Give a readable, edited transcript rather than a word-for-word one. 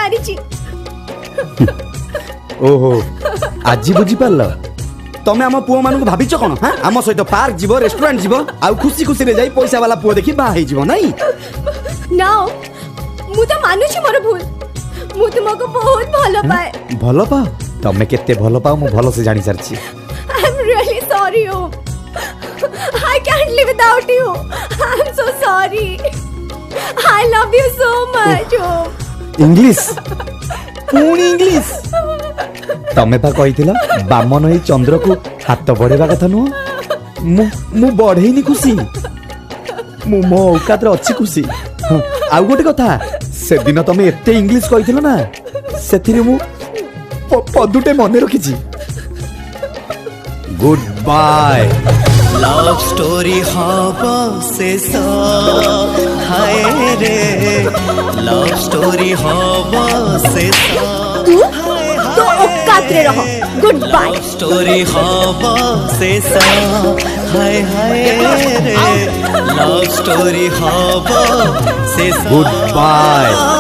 मारिची। ओहो आज बुझी पारल तमे आम पुओ मानू भाविच कौन हाँ आम सहित पार्क जीव रेस्टोरेंट जीव आ खुशी खुशी रे जाई पैसा वाला पुओ देखि बा हे जीव नहीं ना मु तो मानुची मोर भूल मु तुमको बहुत भलो पाए। भलो पा तमे केते भलो पाओ मु भलो से जानी सारची। I am really sorry Om I can't live without you I am so sorry I love you so much Om. English पूरी इंग्लिश तमे पा कहिथिला बामन ए चंद्र को हाथ बढ़ेबा कथा नु मु बढ़ेनी खुशी मु मो औकात रे अछि खुशी। आ गोटे कथा से दिन तमे एते इंग्लिश कहिथिला ना सेथिरे मु पदुटे मने रखिछि। Good bye. लव स्टोरी हबा शेषा हाय रे लव स्टोरी हबा शेषा तो औकात रे रहो। Good bye. स्टोरी हबा शेषा हाय हाय रे लव स्टोरी हबा शेषा। Good bye.